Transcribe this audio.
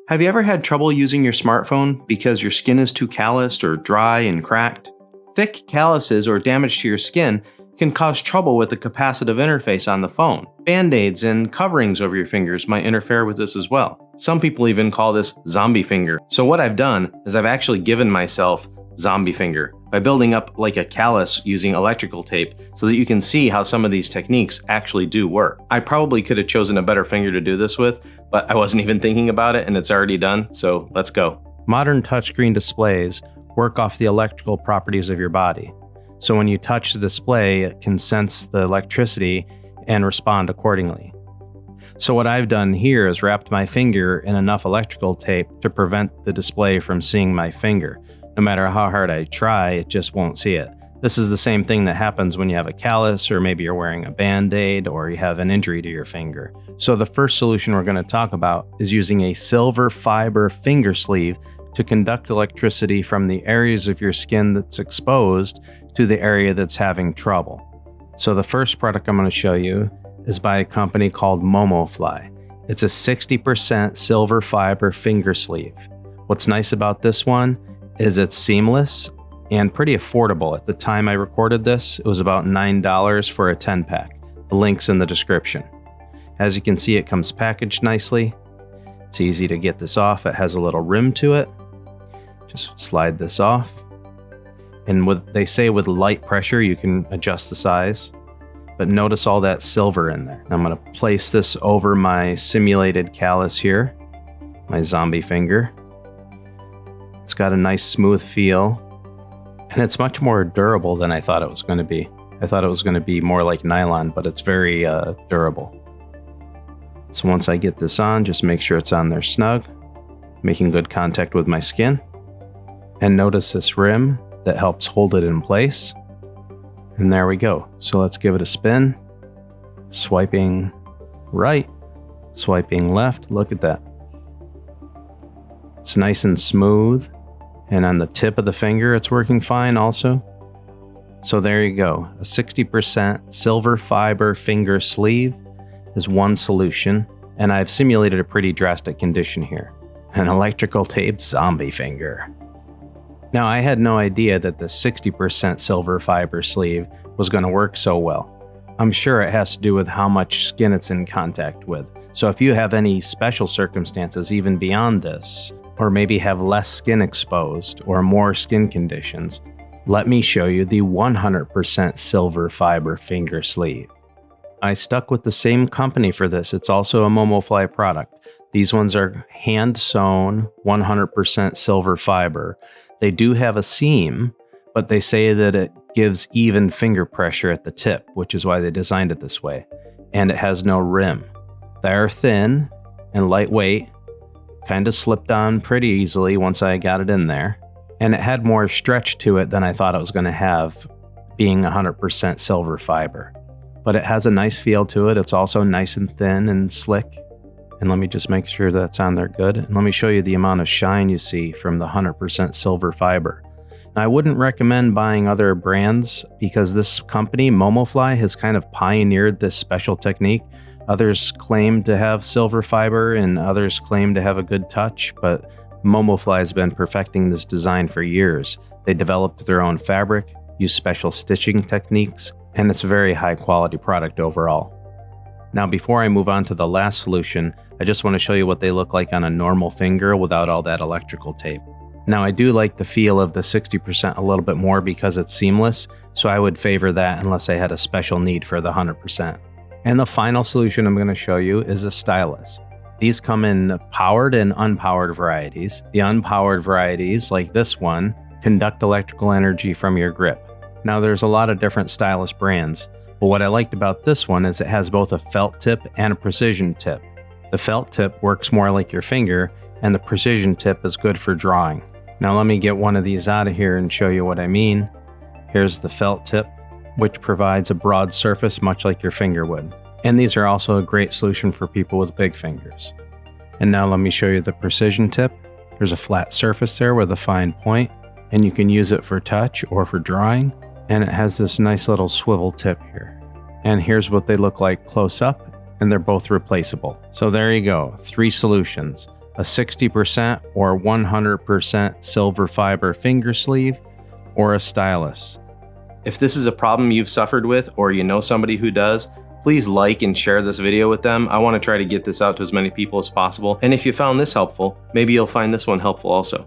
Have you ever had trouble using your smartphone because your skin is too calloused or dry and cracked? Thick calluses or damage to your skin can cause trouble with the capacitive interface on the phone. Band-aids and coverings over your fingers might interfere with this as well. Some people even call this zombie finger. So what I've done is I've actually given myself zombie finger by building up like a callus using electrical tape so that you can see how some of these techniques actually do work. I probably could have chosen a better finger to do this with, but I wasn't even thinking about it and it's already done, so let's go. Modern touchscreen displays work off the electrical properties of your body. So when you touch the display, it can sense the electricity and respond accordingly. So what I've done here is wrapped my finger in enough electrical tape to prevent the display from seeing my finger. No matter how hard I try, it just won't see it. This is the same thing that happens when you have a callus, or maybe you're wearing a band-aid, or you have an injury to your finger. So the first solution we're going to talk about is using a silver fiber finger sleeve to conduct electricity from the areas of your skin that's exposed to the area that's having trouble. So the first product I'm going to show you is by a company called MOMOFLY. It's a 60% silver fiber finger sleeve. What's nice about this one is it's seamless and pretty affordable. At the time I recorded this, it was about $9 for a 10-pack. The link's in the description. As you can see, it comes packaged nicely. It's easy to get this off. It has a little rim to it. Just slide this off. And they say with light pressure, you can adjust the size. But notice all that silver in there. I'm going to place this over my simulated callus here, my zombie finger. It's got a nice smooth feel, and it's much more durable than I thought it was going to be. I thought it was going to be more like nylon, but it's very durable. So once I get this on, just make sure it's on there snug, making good contact with my skin. And notice this rim that helps hold it in place. And there we go. So let's give it a spin. Swiping right, swiping left. Look at that. It's nice and smooth. And on the tip of the finger, it's working fine also. So there you go. A 60% silver fiber finger sleeve is one solution. And I've simulated a pretty drastic condition here. An electrical tape zombie finger. Now, I had no idea that the 60% silver fiber sleeve was going to work so well. I'm sure it has to do with how much skin it's in contact with. So if you have any special circumstances even beyond this, or maybe have less skin exposed or more skin conditions, let me show you the 100% silver fiber finger sleeve. I stuck with the same company for this. It's also a MOMOFLY product. These ones are hand-sewn 100% silver fiber. They do have a seam, but they say that it gives even finger pressure at the tip, which is why they designed it this way. And it has no rim. They are thin and lightweight, kind of slipped on pretty easily once I got it in there. And it had more stretch to it than I thought it was going to have, being 100% silver fiber. But it has a nice feel to it. It's also nice and thin and slick. And let me just make sure that's on there good. And let me show you the amount of shine you see from the 100% silver fiber. Now, I wouldn't recommend buying other brands because this company, MOMOFLY, has kind of pioneered this special technique. Others claim to have silver fiber and others claim to have a good touch, but MOMOFLY has been perfecting this design for years. They developed their own fabric, use special stitching techniques, and it's a very high quality product overall. Now, before I move on to the last solution, I just want to show you what they look like on a normal finger without all that electrical tape. Now, I do like the feel of the 60% a little bit more because it's seamless, so I would favor that unless I had a special need for the 100%. And the final solution I'm going to show you is a stylus. These come in powered and unpowered varieties. The unpowered varieties, like this one, conduct electrical energy from your grip. Now, there's a lot of different stylus brands, but what I liked about this one is it has both a felt tip and a precision tip. The felt tip works more like your finger, and the precision tip is good for drawing. Now let me get one of these out of here and show you what I mean. Here's the felt tip, which provides a broad surface much like your finger would. And these are also a great solution for people with big fingers. And now let me show you the precision tip. There's a flat surface there with a fine point, and you can use it for touch or for drawing. And it has this nice little swivel tip here. And here's what they look like close up, and they're both replaceable. So there you go, 3 solutions. a 60% or 100% silver fiber finger sleeve, or a stylus. If this is a problem you've suffered with, or you know somebody who does, please like and share this video with them. I want to try to get this out to as many people as possible. And if you found this helpful, maybe you'll find this one helpful also.